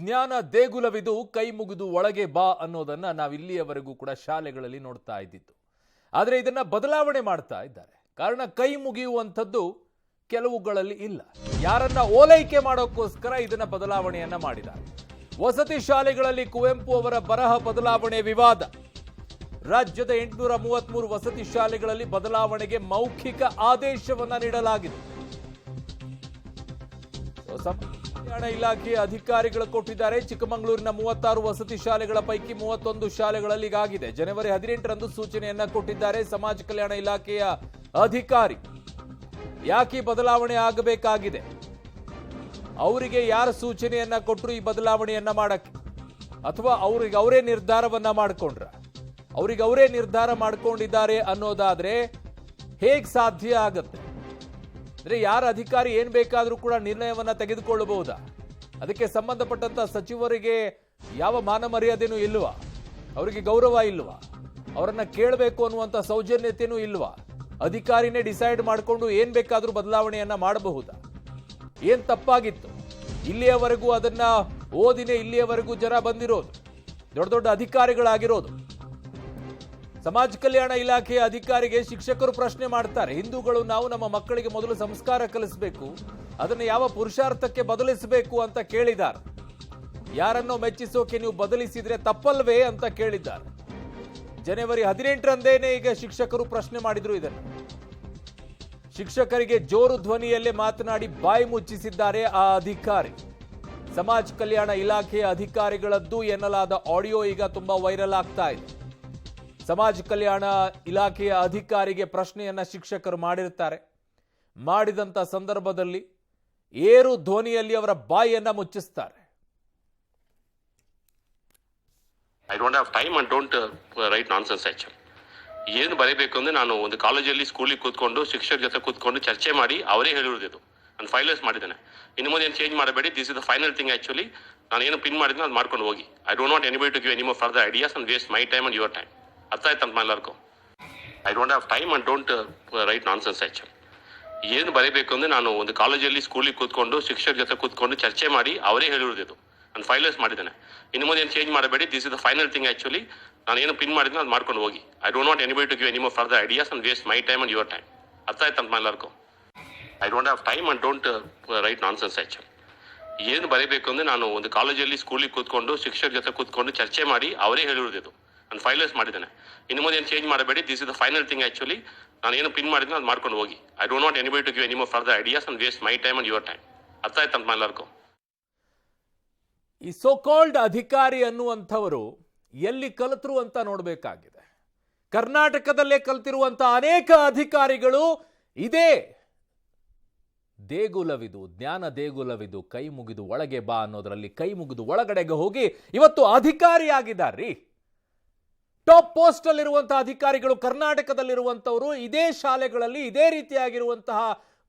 ಜ್ಞಾನ ದೇಗುಲವಿದು ಕೈ ಮುಗಿದು ಒಳಗೆ ಬಾ ಅನ್ನೋದನ್ನ ನಾವು ಇಲ್ಲಿಯವರೆಗೂ ಕೂಡ ಶಾಲೆಗಳಲ್ಲಿ ನೋಡ್ತಾ ಇದ್ದಿದ್ದು. ಆದರೆ ಇದನ್ನ ಬದಲಾವಣೆ ಮಾಡ್ತಾ ಇದ್ದಾರೆ. ಕಾರಣ ಕೈ ಮುಗಿಯುವಂಥದ್ದು ಕೆಲವುಗಳಲ್ಲಿ ಇಲ್ಲ. ಯಾರನ್ನ ಓಲೈಕೆ ಮಾಡೋಕ್ಕೋಸ್ಕರ ಇದನ್ನ ಬದಲಾವಣೆಯನ್ನ ಮಾಡಿದ್ದಾರೆ. ವಸತಿ ಶಾಲೆಗಳಲ್ಲಿ ಕುವೆಂಪು ಅವರ ಬರಹ ಬದಲಾವಣೆ ವಿವಾದ. ರಾಜ್ಯದ 833 ವಸತಿ ಶಾಲೆಗಳಲ್ಲಿ ಬದಲಾವಣೆಗೆ ಮೌಖಿಕ ಆದೇಶವನ್ನ ನೀಡಲಾಗಿದೆ. ಕಲ್ಯಾಣ ಇಲಾಖೆಯ ಅಧಿಕಾರಿಗಳು ಕೊಟ್ಟಿದ್ದಾರೆ. ಚಿಕ್ಕಮಗಳೂರಿನ 36 ವಸತಿ ಶಾಲೆಗಳ ಪೈಕಿ 31 ಶಾಲೆಗಳಲ್ಲಿ ಈಗಾಗಿದೆ. ಜನವರಿ 18ರಂದು ಸೂಚನೆಯನ್ನ ಕೊಟ್ಟಿದ್ದಾರೆ ಸಮಾಜ ಕಲ್ಯಾಣ ಇಲಾಖೆಯ ಅಧಿಕಾರಿ. ಯಾಕೆ ಬದಲಾವಣೆ ಆಗಬೇಕಾಗಿದೆ, ಅವರಿಗೆ ಯಾರು ಸೂಚನೆಯನ್ನ ಕೊಟ್ಟರು ಈ ಬದಲಾವಣೆಯನ್ನ ಮಾಡಕ್ಕೆ, ಅಥವಾ ಅವರಿಗೆ ಅವರೇ ನಿರ್ಧಾರವನ್ನ ಮಾಡಿಕೊಂಡ್ರ, ಅವರಿಗೆ ಅವರೇ ನಿರ್ಧಾರ ಮಾಡ್ಕೊಂಡಿದ್ದಾರೆ ಅನ್ನೋದಾದ್ರೆ ಹೇಗೆ ಸಾಧ್ಯ ಆಗತ್ತೆ? ಅಂದ್ರೆ ಯಾರ ಅಧಿಕಾರಿ ಏನ್ ಬೇಕಾದ್ರೂ ಕೂಡ ನಿರ್ಣಯವನ್ನ ತೆಗೆದುಕೊಳ್ಳಬಹುದಾ? ಅದಕ್ಕೆ ಸಂಬಂಧಪಟ್ಟಂತ ಸಚಿವರಿಗೆ ಯಾವ ಮಾನ ಮರ್ಯಾದೆನೂ ಇಲ್ವಾ? ಅವರಿಗೆ ಗೌರವ ಇಲ್ವಾ? ಅವರನ್ನ ಕೇಳಬೇಕು ಅನ್ನುವಂತ ಸೌಜನ್ಯತೆನೂ ಇಲ್ವಾ? ಅಧಿಕಾರಿನೇ ಡಿಸೈಡ್ ಮಾಡಿಕೊಂಡು ಏನ್ ಬೇಕಾದ್ರೂ ಬದಲಾವಣೆಯನ್ನ ಮಾಡಬಹುದಾ? ಏನ್ ತಪ್ಪಾಗಿತ್ತು? ಇಲ್ಲಿಯವರೆಗೂ ಅದನ್ನ ಓದಿನೇ ಇಲ್ಲಿಯವರೆಗೂ ಜನ ಬಂದಿರೋದು, ದೊಡ್ಡ ದೊಡ್ಡ ಅಧಿಕಾರಿಗಳಾಗಿರೋದು. ಸಮಾಜ ಕಲ್ಯಾಣ ಇಲಾಖೆಯ ಅಧಿಕಾರಿಗೆ ಶಿಕ್ಷಕರು ಪ್ರಶ್ನೆ ಮಾಡ್ತಾರೆ. ಹಿಂದೂಗಳು ನಾವು ನಮ್ಮ ಮಕ್ಕಳಿಗೆ ಮೊದಲು ಸಂಸ್ಕಾರ ಕಲಿಸಬೇಕು, ಅದನ್ನು ಯಾವ ಪುರುಷಾರ್ಥಕ್ಕೆ ಬದಲಿಸಬೇಕು ಅಂತ ಕೇಳಿದ್ದಾರೆ. ಯಾರನ್ನೋ ಮೆಚ್ಚಿಸೋಕೆ ನೀವು ಬದಲಿಸಿದ್ರೆ ತಪ್ಪಲ್ವೇ ಅಂತ ಕೇಳಿದ್ದಾರೆ. ಜನವರಿ 18ರಂದೇನೆ ಈಗ ಶಿಕ್ಷಕರು ಪ್ರಶ್ನೆ ಮಾಡಿದ್ರು. ಇದನ್ನು ಶಿಕ್ಷಕರಿಗೆ ಜೋರು ಧ್ವನಿಯಲ್ಲೇ ಮಾತನಾಡಿ ಬಾಯಿ ಮುಚ್ಚಿಸಿದ್ದಾರೆ ಆ ಅಧಿಕಾರಿ. ಸಮಾಜ ಕಲ್ಯಾಣ ಇಲಾಖೆಯ ಅಧಿಕಾರಿಗಳದ್ದು ಎನ್ನಲಾದ ಆಡಿಯೋ ಈಗ ತುಂಬಾ ವೈರಲ್ ಆಗ್ತಾ ಇದೆ. ಸಮಾಜ ಕಲ್ಯಾಣ ಇಲಾಖೆಯ ಅಧಿಕಾರಿಗೆ ಪ್ರಶ್ನೆಯನ್ನ ಶಿಕ್ಷಕರು ಮಾಡಿರ್ತಾರೆ. ಮಾಡಿದಂತ ಸಂದರ್ಭದಲ್ಲಿ ಏರು ಧ್ವನಿಯಲ್ಲಿ ಅವರ ಬಾಯಿಯನ್ನ ಮುಚ್ಚಿಸ್ತಾರೆ. I don't have time and don't write nonsense actually. ಏನು ಬರೀಬೇಕು ಅಂದ್ರೆ ನಾನು ಒಂದು ಕಾಲೇಜಲ್ಲಿ ಸ್ಕೂಲಿಗೆ ಕೂತ್ಕೊಂಡು ಶಿಕ್ಷಕರ ಜೊತೆ ಕೂತ್ಕೊಂಡು ಚರ್ಚೆ ಮಾಡಿ ಅವರೇ ಹೇಳಿರೋದು. ನಾನು ಫೈನಲೈಸ್ ಮಾಡಿದ್ದೇನೆ. ಇನ್ನು ಮುಂದೆ ಏನು ಚೇಂಜ್ ಮಾಡಬೇಡಿ, this is the final thing actually. ನಾನು ಏನು ಪಿನ್ ಮಾಡಿದ್ರೆ ಅದು ಮಾಡ್ಕೊಂಡು ಹೋಗಿ. I don't want anybody to give any more further ideas and waste my time and your time. ಅರ್ಥ ಆಯ್ತಂತ ಎಲ್ಲರಿಗೂ. I don't have time and don't write nonsense actually. ಏನು ಬರೀಬೇಕು ಅಂದ್ರೆ ನಾನು ಒಂದು ಕಾಲೇಜಲ್ಲಿ ಸ್ಕೂಲಿಗೆ ಕೂತ್ಕೊಂಡು ಶಿಕ್ಷಕರ ಜೊತೆ ಕೂತ್ಕೊಂಡು ಚರ್ಚೆ ಮಾಡಿ ಅವರೇ ಹೇಳಿರೋದು. ನಾನು ಫೈನಲೈಸ್ ಮಾಡಿದ್ದೇನೆ. ಇನ್ನು ಮುಂದೆ ಏನು ಚೇಂಜ್ ಮಾಡಬೇಡಿ, this is the final thing actually. ನಾನು ಏನು ಪಿನ್ ಮಾಡಿದ್ರೆ ಅದು ಮಾಡ್ಕೊಂಡು ಹೋಗಿ. I don't want anybody to give any more further ideas and waste my time and your time. ಅರ್ಥ ಆಯ್ತಂತ ಎಲ್ಲರಿಗೂ. I don't have time and don't write nonsense actually. ಏನು ಬರೀಬೇಕು ಅಂದ್ರೆ ನಾನು ಒಂದು ಕಾಲೇಜಲ್ಲಿ ಸ್ಕೂಲಿಗೆ ಕೂತ್ಕೊಂಡು ಶಿಕ್ಷಕರ ಜೊತೆ ಕೂತ್ಕೊಂಡು ಚರ್ಚೆ ಮಾಡಿ ಅವರೇ ಹೇಳಿರೋದು. ನಾನು ಫೈನಲೈಸ್ ಮಾಡಿದ್ದೇನೆ. ಇನ್ನು ಮುಂದೆ ಏನು ಚೇಂಜ್ ಮಾಡಬೇಡಿ, this is the final thing actually. ನಾನು ಏನು ಪಿನ್ ಮಾಡಿದ್ರೆ ಅದು ಮಾಡ್ಕೊಂಡು ಹೋಗಿ. I don't want anybody to give any more further ideas and waste my time and your time. ಅರ್ಥ ಆಯ್ತಂತ ಎಲ್ಲರಿಗೂ. ಈ ಸೋಕಾಲ್ಡ್ ಅಧಿಕಾರಿ ಅನ್ನುವಂಥವರು ಎಲ್ಲಿ ಕಲಿತರು ಅಂತ ನೋಡಬೇಕಾಗಿದೆ. ಕರ್ನಾಟಕದಲ್ಲೇ ಕಲಿತಿರುವಂತಹ ಅನೇಕ ಅಧಿಕಾರಿಗಳು ಇದೇ ದೇಗುಲವಿದು, ಜ್ಞಾನ ದೇಗುಲವಿದು ಕೈ ಮುಗಿದು ಒಳಗೆ ಬಾ ಅನ್ನೋದರಲ್ಲಿ ಕೈ ಮುಗಿದು ಒಳಗಡೆಗೆ ಹೋಗಿ ಇವತ್ತು ಅಧಿಕಾರಿಯಾಗಿದ್ದಾರ್ರಿ. ಟಾಪ್ ಪೋಸ್ಟ್ ಅಲ್ಲಿರುವಂತಹ ಅಧಿಕಾರಿಗಳು ಕರ್ನಾಟಕದಲ್ಲಿರುವಂತವರು ಇದೇ ಶಾಲೆಗಳಲ್ಲಿ ಇದೇ ರೀತಿಯಾಗಿರುವಂತಹ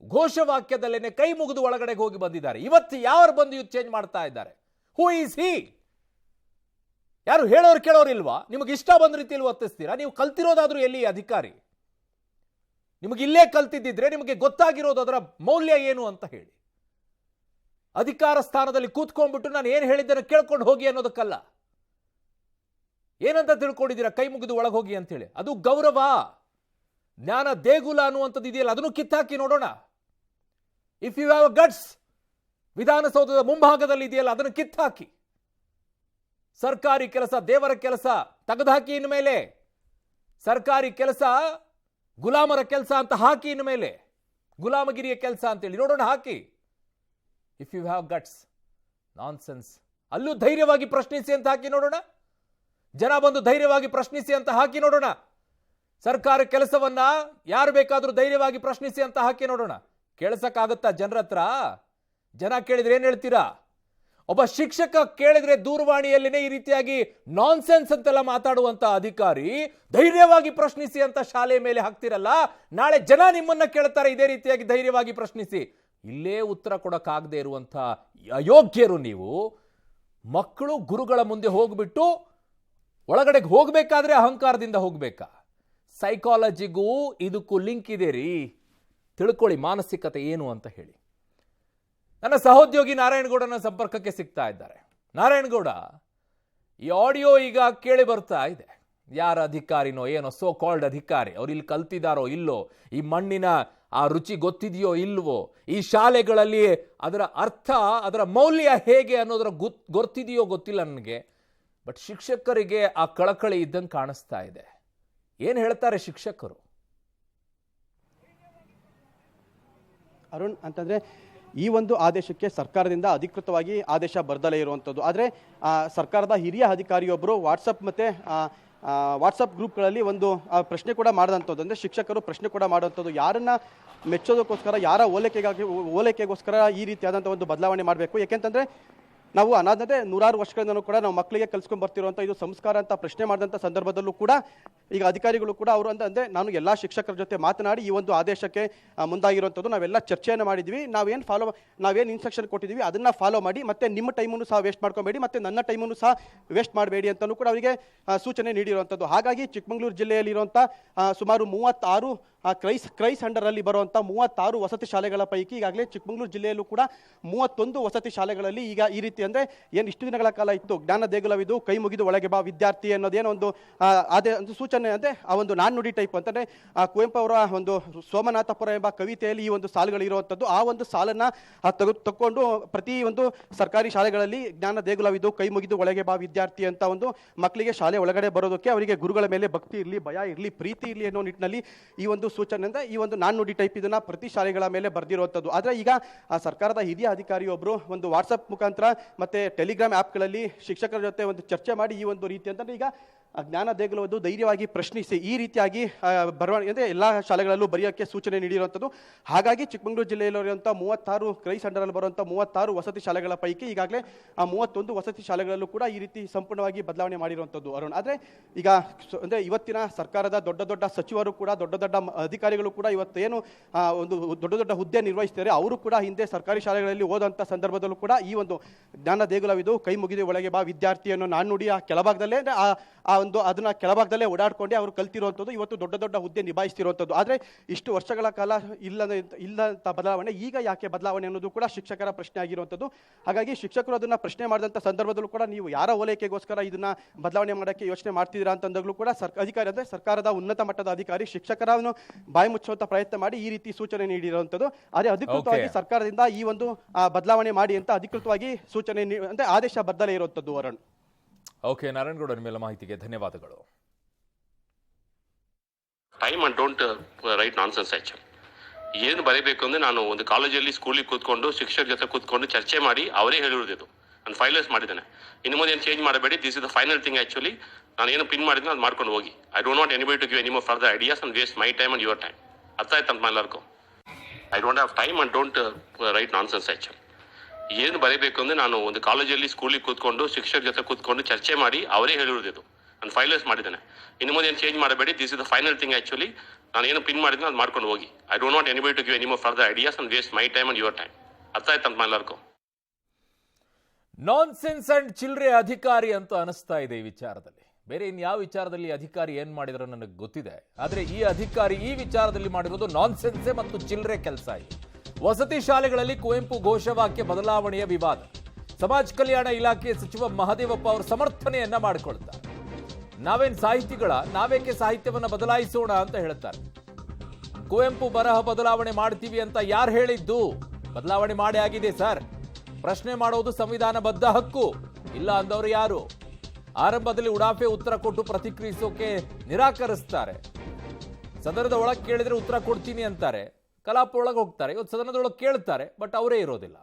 ಘೋಷವಾಕ್ಯದಲ್ಲೇನೆ ಕೈ ಮುಗಿದು ಒಳಗಡೆಗೆ ಹೋಗಿ ಬಂದಿದ್ದಾರೆ. ಇವತ್ತು ಯಾರು ಬಂದು ಇದು ಚೇಂಜ್ ಮಾಡ್ತಾ ಇದ್ದಾರೆ? Who is he? ಯಾರು ಹೇಳೋರು ಕೇಳೋರು ಇಲ್ವಾ? ನಿಮಗೆ ಇಷ್ಟ ಬಂದ ರೀತಿಯಲ್ಲಿ ವರ್ತಿಸ್ತೀರಾ? ನೀವು ಕಲ್ತಿರೋದಾದ್ರೂ ಎಲ್ಲಿ ಅಧಿಕಾರಿ? ನಿಮಗೆ ಇಲ್ಲೇ ಕಲ್ತಿದ್ದಿದ್ರೆ ನಿಮಗೆ ಗೊತ್ತಾಗಿರೋದು ಅದರ ಮೌಲ್ಯ ಏನು ಅಂತ ಹೇಳಿ. ಅಧಿಕಾರ ಸ್ಥಾನದಲ್ಲಿ ಕೂತ್ಕೊಂಡ್ಬಿಟ್ಟು ನಾನು ಏನು ಹೇಳಿದ್ದೇನೆ ಕೇಳ್ಕೊಂಡು ಹೋಗಿ ಅನ್ನೋದಕ್ಕಲ್ಲ. ಏನಂತ ತಿಳ್ಕೊಂಡಿದ್ದೀರಾ ಕೈ ಮುಗಿದು ಒಳಗೆ ಹೋಗಿ ಅಂತ ಹೇಳಿ? ಅದು ಗೌರವ. ಜ್ಞಾನ ದೇಗುಲ ಅನ್ನುವಂಥದ್ದು ಇದೆಯಲ್ಲ, ಅದನ್ನು ಕಿತ್ತಾಕಿ ನೋಡೋಣ. ಇಫ್ ಯು ಹ್ಯಾವ್ ಗಟ್ಸ್, ವಿಧಾನಸೌಧದ ಮುಂಭಾಗದಲ್ಲಿ ಇದೆಯಲ್ಲ, ಅದನ್ನು ಕಿತ್ತಾಕಿ. ಸರ್ಕಾರಿ ಕೆಲಸ ದೇವರ ಕೆಲಸ ತೆಗೆದುಹಾಕಿ. ಇನ್ಮೇಲೆ ಸರ್ಕಾರಿ ಕೆಲಸ ಗುಲಾಮರ ಕೆಲಸ ಅಂತ ಹಾಕಿ. ಇನ್ಮೇಲೆ ಗುಲಾಮಗಿರಿಯ ಕೆಲಸ ಅಂತೇಳಿ ನೋಡೋಣ, ಹಾಕಿ. If you have guts. Nonsense. ಅಲ್ಲೂ ಧೈರ್ಯವಾಗಿ ಪ್ರಶ್ನಿಸಿ ಅಂತ ಹಾಕಿ ನೋಡೋಣ. ಜನ ಬಂದು ಧೈರ್ಯವಾಗಿ ಪ್ರಶ್ನಿಸಿ ಅಂತ ಹಾಕಿ ನೋಡೋಣ. ಸರ್ಕಾರ ಕೆಲಸವನ್ನ ಯಾರು ಬೇಕಾದ್ರೂ ಧೈರ್ಯವಾಗಿ ಪ್ರಶ್ನಿಸಿ ಅಂತ ಹಾಕಿ ನೋಡೋಣ. ಕೇಳಿಸಕ್ಕಾಗತ್ತಾ ಜನರ ಹತ್ರ? ಜನ ಕೇಳಿದ್ರೆ ಏನ್ ಹೇಳ್ತೀರಾ? ಒಬ್ಬ ಶಿಕ್ಷಕ ಕೇಳಿದ್ರೆ ದೂರವಾಣಿಯಲ್ಲೇನೆ ಈ ರೀತಿಯಾಗಿ ನಾನ್ಸೆನ್ಸ್ ಅಂತೆಲ್ಲ ಮಾತಾಡುವಂತ ಅಧಿಕಾರಿ ಧೈರ್ಯವಾಗಿ ಪ್ರಶ್ನಿಸಿ ಅಂತ ಶಾಲೆ ಮೇಲೆ ಹಾಕ್ತಿರಲ್ಲ, ನಾಳೆ ಜನ ನಿಮ್ಮನ್ನ ಕೇಳ್ತಾರೆ ಇದೇ ರೀತಿಯಾಗಿ ಧೈರ್ಯವಾಗಿ ಪ್ರಶ್ನಿಸಿ. ಇಲ್ಲೇ ಉತ್ತರ ಕೊಡಕ್ಕಾಗದೆ ಇರುವಂತ ಅಯೋಗ್ಯರು ನೀವು. ಮಕ್ಕಳು ಗುರುಗಳ ಮುಂದೆ ಹೋಗ್ಬಿಟ್ಟು ಒಳಗಡೆಗೆ ಹೋಗ್ಬೇಕಾದ್ರೆ ಅಹಂಕಾರದಿಂದ ಹೋಗ್ಬೇಕಾ? ಸೈಕಾಲಜಿಗೂ ಇದಕ್ಕೂ ಲಿಂಕ್ ಇದೆ ರೀ. ತಿಳ್ಕೊಳ್ಳಿ ಮಾನಸಿಕತೆ ಏನು ಅಂತ ಹೇಳಿ. ನನ್ನ ಸಹೋದ್ಯೋಗಿ ನಾರಾಯಣಗೌಡನ ಸಂಪರ್ಕಕ್ಕೆ ಸಿಗ್ತಾ ಇದ್ದಾರೆ. ನಾರಾಯಣಗೌಡ, ಈ ಆಡಿಯೋ ಈಗ ಕೇಳಿ ಬರ್ತಾ ಇದೆ. ಯಾರ ಅಧಿಕಾರಿನೋ ಏನೋ ಸೋ ಕಾಲ್ಡ್ ಅಧಿಕಾರಿ, ಅವ್ರು ಇಲ್ಲಿ ಕಲ್ತಿದಾರೋ ಇಲ್ಲೋ, ಈ ಮಣ್ಣಿನ ಆ ರುಚಿ ಗೊತ್ತಿದೆಯೋ ಇಲ್ವೋ, ಈ ಶಾಲೆಗಳಲ್ಲಿ ಅದರ ಅರ್ಥ, ಅದರ ಮೌಲ್ಯ ಹೇಗೆ ಅನ್ನೋದರ ಗೊತ್ತಿದೆಯೋ ಗೊತ್ತಿಲ್ಲ ನನಗೆ. ಬಟ್ ಶಿಕ್ಷಕರಿಗೆ ಆ ಕಳಕಳಿ ಇದ್ದಂಗೆ ಕಾಣಿಸ್ತಾ ಇದೆ. ಏನು ಹೇಳ್ತಾರೆ ಶಿಕ್ಷಕರು? ಅರುಣ್, ಅಂತಂದರೆ ಈ ಒಂದು ಆದೇಶಕ್ಕೆ ಸರ್ಕಾರದಿಂದ ಅಧಿಕೃತವಾಗಿ ಆದೇಶ ಬರ್ದಲೇ ಇರುವಂಥದ್ದು. ಆದರೆ ಸರ್ಕಾರದ ಹಿರಿಯ ಅಧಿಕಾರಿಯೊಬ್ಬರು ವಾಟ್ಸಪ್ ಗ್ರೂಪ್ಗಳಲ್ಲಿ ಒಂದು ಪ್ರಶ್ನೆ ಕೂಡ ಮಾಡಿದಂಥದ್ದು, ಅಂದರೆ ಶಿಕ್ಷಕರು ಪ್ರಶ್ನೆ ಕೂಡ ಮಾಡುವಂಥದ್ದು, ಯಾರನ್ನ ಮೆಚ್ಚೋದಕ್ಕೋಸ್ಕರ, ಯಾರ ಓಲೈಕೆಗೋಸ್ಕರ ಈ ರೀತಿಯಾದಂಥ ಒಂದು ಬದಲಾವಣೆ ಮಾಡಬೇಕು. ಯಾಕೆಂತಂದರೆ ನಾವು ಅನಾಥತೆ ನೂರಾರು ವರ್ಷಗಳಿಂದಲೂ ಕೂಡ ನಾವು ಮಕ್ಕಳಿಗೆ ಕಲಿಸ್ಕೊಂಡು ಬರ್ತಿರುವಂಥ ಇದು ಸಂಸ್ಕಾರ ಅಂತ ಪ್ರಶ್ನೆ ಮಾಡಿದಂಥ ಸಂದರ್ಭದಲ್ಲೂ ಕೂಡ ಈಗ ಅಧಿಕಾರಿಗಳು ಕೂಡ ಅವರು ಅಂದರೆ ನಾನು ಎಲ್ಲ ಶಿಕ್ಷಕರ ಜೊತೆ ಮಾತನಾಡಿ ಈ ಒಂದು ಆದೇಶಕ್ಕೆ ಮುಂದಾಗಿರುವಂಥದ್ದು. ನಾವೆಲ್ಲ ಚರ್ಚೆಯನ್ನು ಮಾಡಿದ್ವಿ. ನಾವೇನು ಇನ್ಸ್ಟ್ರಕ್ಷನ್ ಕೊಟ್ಟಿದ್ದೀವಿ ಅದನ್ನು ಫಾಲೋ ಮಾಡಿ, ಮತ್ತು ನಿಮ್ಮ ಟೈಮನ್ನು ಸಹ ವೇಸ್ಟ್ ಮಾಡ್ಕೊಬೇಡಿ, ಮತ್ತು ನನ್ನ ಟೈಮನ್ನು ಸಹ ವೇಸ್ಟ್ ಮಾಡಬೇಡಿ ಅಂತಲೂ ಕೂಡ ಅವರಿಗೆ ಸೂಚನೆ ನೀಡಿರುವಂಥದ್ದು. ಹಾಗಾಗಿ ಚಿಕ್ಕಮಗಳೂರು ಜಿಲ್ಲೆಯಲ್ಲಿರುವಂಥ ಸುಮಾರು 36 ಕ್ರೈಸ್ ಅಂಡರಲ್ಲಿ ಬರುವಂಥ 36 ವಸತಿ ಶಾಲೆಗಳ ಪೈಕಿ ಈಗಾಗಲೇ ಚಿಕ್ಕಮಗಳೂರು ಜಿಲ್ಲೆಯಲ್ಲೂ ಕೂಡ 31 ವಸತಿ ಶಾಲೆಗಳಲ್ಲಿ ಈಗ ಈ ರೀತಿ ಅಂದರೆ ಏನು ಇಷ್ಟು ದಿನಗಳ ಕಾಲ ಇತ್ತು ಜ್ಞಾನ ದೇಗುಲವಿದು ಕೈ ಮುಗಿದು ಒಳಗೆ ಬಾ ವಿದ್ಯಾರ್ಥಿ ಅನ್ನೋದೇನೋ ಒಂದು ಒಂದು ಸೂಚನೆ, ಅಂದರೆ ಆ ಒಂದು ನಾಣ್ಣುಡಿ ಟೈಪ್ ಅಂತಂದರೆ ಕುವೆಂಪು ಅವರ ಒಂದು ಸೋಮನಾಥಪುರ ಎಂಬ ಕವಿತೆಯಲ್ಲಿ ಈ ಒಂದು ಸಾಲುಗಳಿರುವಂಥದ್ದು. ಆ ಒಂದು ಸಾಲನ್ನು ತಗೊಂಡು ಪ್ರತಿ ಒಂದು ಸರ್ಕಾರಿ ಶಾಲೆಗಳಲ್ಲಿ ಜ್ಞಾನ ದೇಗುಲವಿದು ಕೈ ಮುಗಿದು ಒಳಗೆ ಬಾ ವಿದ್ಯಾರ್ಥಿ ಅಂತ ಒಂದು ಮಕ್ಕಳಿಗೆ ಶಾಲೆ ಒಳಗಡೆ ಬರೋದಕ್ಕೆ ಅವರಿಗೆ ಗುರುಗಳ ಮೇಲೆ ಭಕ್ತಿ ಇರಲಿ, ಭಯ ಇರಲಿ, ಪ್ರೀತಿ ಇರಲಿ ಅನ್ನೋ ನಿಟ್ಟಿನಲ್ಲಿ ಈ ಒಂದು ಸೂಚನೆ ಅಂದರೆ ಈ ಒಂದು ನಾಣ್ಣುಡಿ ಟೈಪ್ ಇದನ್ನ ಪ್ರತಿ ಶಾಲೆಗಳ ಮೇಲೆ ಬರೆದಿರುವಂಥದ್ದು. ಆದರೆ ಈಗ ಸರ್ಕಾರದ ಹಿರಿಯ ಅಧಿಕಾರಿಯೊಬ್ಬರು ಒಂದು ವಾಟ್ಸಪ್ ಮುಖಾಂತರ ಮತ್ತೆ ಟೆಲಿಗ್ರಾಮ್ ಆ್ಯಪ್ಗಳಲ್ಲಿ ಶಿಕ್ಷಕರ ಜೊತೆ ಒಂದು ಚರ್ಚೆ ಮಾಡಿ ಈ ಒಂದು ರೀತಿ ಅಂತಂದರೆ ಈಗ ಜ್ಞಾನ ದೇಗುಲವನ್ನು ಧೈರ್ಯವಾಗಿ ಪ್ರಶ್ನಿಸಿ ಈ ರೀತಿಯಾಗಿ ಬರವಣಿಗೆ ಅಂದರೆ ಎಲ್ಲ ಶಾಲೆಗಳಲ್ಲೂ ಬರೆಯೋಕ್ಕೆ ಸೂಚನೆ ನೀಡಿರುವಂಥದ್ದು. ಹಾಗಾಗಿ ಚಿಕ್ಕಮಗಳೂರು ಜಿಲ್ಲೆಯಲ್ಲಿರುವಂಥ 36 ಕ್ರೈಸ್ ಅಂಡರಲ್ಲಿ ಬರುವಂಥ 36 ವಸತಿ ಶಾಲೆಗಳ ಪೈಕಿ ಈಗಾಗಲೇ 31 ವಸತಿ ಶಾಲೆಗಳಲ್ಲೂ ಕೂಡ ಈ ರೀತಿ ಸಂಪೂರ್ಣವಾಗಿ ಬದಲಾವಣೆ ಮಾಡಿರುವಂಥದ್ದು ಅರುಣ್. ಆದರೆ ಈಗ ಅಂದರೆ ಇವತ್ತಿನ ಸರ್ಕಾರದ ದೊಡ್ಡ ದೊಡ್ಡ ಸಚಿವರು ಕೂಡ ದೊಡ್ಡ ದೊಡ್ಡ ಅಧಿಕಾರಿಗಳು ಕೂಡ ಇವತ್ತೇನು ಒಂದು ದೊಡ್ಡ ದೊಡ್ಡ ಹುದ್ದೆ ನಿರ್ವಹಿಸ್ತಾರೆ ಅವರು ಕೂಡ ಹಿಂದೆ ಸರ್ಕಾರಿ ಶಾಲೆಗಳಲ್ಲಿ ಓದುವಂಥ ಸಂದರ್ಭದಲ್ಲೂ ಕೂಡ ಈ ಒಂದು ಜ್ಞಾನ ದೇಗುಲವಿದು ಕೈ ಮುಗಿದು ಒಳಗೆ ಬಾ ವಿದ್ಯಾರ್ಥಿಯನ್ನು ನಾಣ್ಣುಡಿ ಆ ಕೆಳಭಾಗದಲ್ಲೇ ಅದನ್ನ ಕೆಳಭಾಗದಲ್ಲೇ ಓಡಾಡ್ಕೊಂಡೆ ಅವರು ಕಲ್ತಿರುವಂಥದ್ದು, ಇವತ್ತು ದೊಡ್ಡ ದೊಡ್ಡ ಹುದ್ದೆ ನಿಭಾಯಿಸ್ತಿರುವಂಥದ್ದು. ಆದರೆ ಇಷ್ಟು ವರ್ಷಗಳ ಕಾಲ ಇಲ್ಲಂತ ಬದಲಾವಣೆ ಈಗ ಯಾಕೆ ಬದಲಾವಣೆ ಅನ್ನೋದು ಕೂಡ ಶಿಕ್ಷಕರ ಪ್ರಶ್ನೆ ಆಗಿರುವಂಥದ್ದು. ಹಾಗಾಗಿ ಶಿಕ್ಷಕರು ಅದನ್ನ ಪ್ರಶ್ನೆ ಮಾಡಿದಂಥ ಸಂದರ್ಭದಲ್ಲೂ ಕೂಡ ನೀವು ಯಾರ ಓಲೈಕೆಗೋಸ್ಕರ ಇದನ್ನ ಬದಲಾವಣೆ ಮಾಡೋಕ್ಕೆ ಯೋಚನೆ ಮಾಡ್ತಿದ್ದೀರಾ ಅಂತಂದಾಗಲೂ ಕೂಡ ಅಧಿಕಾರಿ ಅಂದರೆ ಸರ್ಕಾರದ ಉನ್ನತ ಮಟ್ಟದ ಅಧಿಕಾರಿ ಶಿಕ್ಷಕರನ್ನು ಬಾಯಿ ಮುಚ್ಚುವಂಥ ಪ್ರಯತ್ನ ಮಾಡಿ ಈ ರೀತಿ ಸೂಚನೆ ನೀಡಿರುವಂಥದ್ದು. ಆದರೆ ಅಧಿಕೃತವಾಗಿ ಸರ್ಕಾರದಿಂದ ಈ ಒಂದು ಬದಲಾವಣೆ ಮಾಡಿ ಅಂತ ಅಧಿಕೃತವಾಗಿ ಸೂಚನೆ ಅಂದರೆ ಆದೇಶ ಬದಲೇ ಇರುವಂಥದ್ದು ಅರುಣ್. ಓಕೆ, ನಾರಾಯಣಗೌಡ, ನಿಮ್ಮೆಲ್ಲ ಮಾಹಿತಿಗೆ ಧನ್ಯವಾದಗಳು. Time and don't write nonsense actually. ಏನು ಬರೀಬೇಕು ಅಂದರೆ ನಾನು ಒಂದು ಕಾಲೇಜಲ್ಲಿ ಸ್ಕೂಲಿಗೆ ಕೂತ್ಕೊಂಡು ಶಿಕ್ಷಕರ ಜೊತೆ ಕೂತ್ಕೊಂಡು ಚರ್ಚೆ ಮಾಡಿ ಅವರೇ ಹೇಳಿರೋದು. ನಾನು ಫೈನಲೈಸ್ ಮಾಡಿದ್ದೇನೆ. ಇನ್ನು ಮುಂದೆ ಏನು ಚೇಂಜ್ ಮಾಡಬೇಡಿ, this is the final thing actually. ನಾನು ಏನು ಪಿನ್ ಮಾಡಿದ್ನೋ ಅದು ಮಾಡ್ಕೊಂಡು ಹೋಗಿ. I don't want anybody to give any more further ideas and waste my time and your time. ಅರ್ಥ ಆಯ್ತು ಅಂತ ಎಲ್ಲರಿಗೂ. I don't have time and don't write nonsense actually. ಏನು ಬರೀಬೇಕು ಅಂದರೆ ನಾನು ಒಂದು ಕಾಲೇಜಲ್ಲಿ ಸ್ಕೂಲಿಗೆ ಕೂತ್ಕೊಂಡು ಶಿಕ್ಷಕರ ಜೊತೆ ಕೂತ್ಕೊಂಡು ಚರ್ಚೆ ಮಾಡಿ ಅವರೇ ಹೇಳಿರೋದು. ನಾನು ಫೈನಲೈಸ್ ಮಾಡಿದ್ದೇನೆ. ಇನ್ನು ಮುಂದೆ ಏನು ಚೇಂಜ್ ಮಾಡಬೇಡಿ, this is the final thing actually. ನಾನು ಏನು ಪಿನ್ ಮಾಡಿದ್ನೋ ಅದು ಮಾಡ್ಕೊಂಡು ಹೋಗಿ. I don't want anybody to give any more further ideas and waste my time and your time. ಅರ್ಥ ಆಯ್ತು ಅಂತ ಎಲ್ಲರಿಗೂ. ನಾನ್ಸೆನ್ಸ್ ಅಂಡ್ ಚಿಲ್ರೆ ಅಧಿಕಾರಿ ಅಂತ ಅನಿಸ್ತಾ ಇದೆ ಈ ವಿಚಾರದಲ್ಲಿ. ಬೇರೆ ಇನ್ಯಾವ ವಿಚಾರದಲ್ಲಿ ಅಧಿಕಾರಿ ಏನ್ ಮಾಡಿದ್ರು ನನಗೆ ಗೊತ್ತಿದೆ, ಆದರೆ ಈ ಅಧಿಕಾರಿ ಈ ವಿಚಾರದಲ್ಲಿ ಮಾಡಿರೋದು ನಾನ್ಸೆನ್ಸೆ ಮತ್ತು ಚಿಲ್ರೆ ಕೆಲಸ. ಇದೆ ವಸತಿ ಶಾಲೆಗಳಲ್ಲಿ ಕುವೆಂಪು ಘೋಷವಾಕ್ಯ ಬದಲಾವಣೆಯ ವಿವಾದ. ಸಮಾಜ ಕಲ್ಯಾಣ ಇಲಾಖೆ ಸಚಿವ ಮಹದೇವಪ್ಪ ಅವರು ಸಮರ್ಥನೆಯನ್ನ ಮಾಡಿಕೊಳ್ತಾರೆ. ನಾವೇನ್ ಸಾಹಿತಿಗಳ, ನಾವೇಕೆ ಸಾಹಿತ್ಯವನ್ನ ಬದಲಾಯಿಸೋಣ ಅಂತ ಹೇಳ್ತಾರೆ. ಕುವೆಂಪು ಬರಹ ಬದಲಾವಣೆ ಮಾಡ್ತೀವಿ ಅಂತ ಯಾರು ಹೇಳಿದ್ದು? ಬದಲಾವಣೆ ಮಾಡಿ ಆಗಿದೆ ಸರ್. ಪ್ರಶ್ನೆ ಮಾಡೋದು ಸಂವಿಧಾನಬದ್ಧ ಹಕ್ಕು. ಇಲ್ಲ ಅಂದವರು ಯಾರು? ಆರಂಭದಲ್ಲಿ ಉಡಾಫೆ ಉತ್ತರ ಕೊಟ್ಟು ಪ್ರತಿಕ್ರಿಯಿಸೋಕೆ ನಿರಾಕರಿಸ್ತಾರೆ. ಸದನದ ಒಳಗೆ ಕೇಳಿದ್ರೆ ಉತ್ತರ ಕೊಡ್ತೀನಿ ಅಂತಾರೆ, ಕಲಾಪ ಒಳಗೆ ಹೋಗ್ತಾರೆ. ಇವತ್ತು ಸದನದೊಳಗೆ ಕೇಳ್ತಾರೆ, ಬಟ್ ಅವರೇ ಇರೋದಿಲ್ಲ.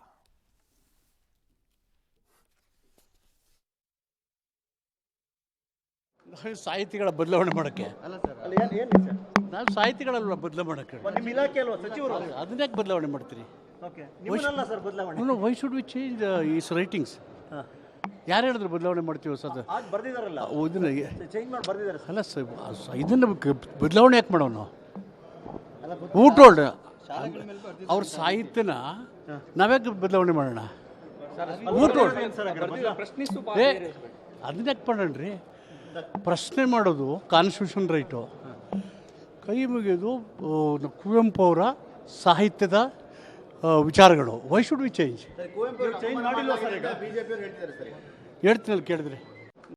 ಸಾಹಿತಿಗಳ ಬದಲಾವಣೆ ಮಾಡೋಕ್ಕೆ ನಾವು ಸಾಹಿತಿಗಳಲ್ವ ಬದಲಾವಣೆ ಮಾಡೋಕ್ಕೆ ಅದನ್ನ ಯಾಕೆ ಬದಲಾವಣೆ ಮಾಡ್ತೀರಿ? Y should we change is writings? ಯಾರು ಹೇಳಿದ್ರು ಬದಲಾವಣೆ ಮಾಡ್ತೀವಿ? ಸದ ಅಲ್ಲ ಸರ್, ಇದನ್ನು ಬದಲಾವಣೆ ಯಾಕೆ ಮಾಡೋನು? ಊಟೋಲ್ಡ್ ಅವ್ರ ಸಾಹಿತ್ಯನ ನಾವ್ಯಾಕೆ ಬದಲಾವಣೆ ಮಾಡೋಣ? ಊಟೋಲ್ಡ್ ಅದನ್ನ ಯಾಕೆ ಮಾಡೋಣ್ರಿ? ಪ್ರಶ್ನೆ ಮಾಡೋದು ಕಾನ್ಸ್ಟಿಟ್ಯೂಷನ್ ರೈಟು. ಕೈ ಮುಗಿಯೋದು ಕುವೆಂಪು ಅವರ ಸಾಹಿತ್ಯದ ವಿಚಾರಗಳು. Why should we change? ಹೇಳ್ತೀನಲ್ಲ ಕೇಳಿದ್ರೆ